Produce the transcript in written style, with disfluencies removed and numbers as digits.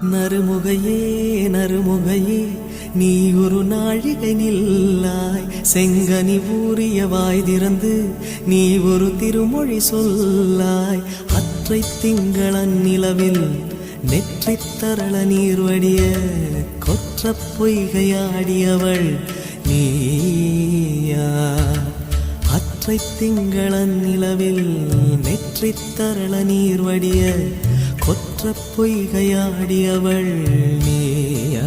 நறுமுகையே நறுமுகையே நீ ஒரு நாழிகை நில்லாய், செங்கனி ஊறிய வாய் திறந்து நீ ஒரு திருமொழி சொல்லாய். அற்றை திங்களன் நிலவில் நெற்றித் தரள நீர் வடிய கொற்ற பொய்கையாடியவள் நீயா. அற்றை திங்களன் நிலவில் நெற்றித் தரள நீர் வடிய கொற்ற பொய்கையாடியவள் நீயா.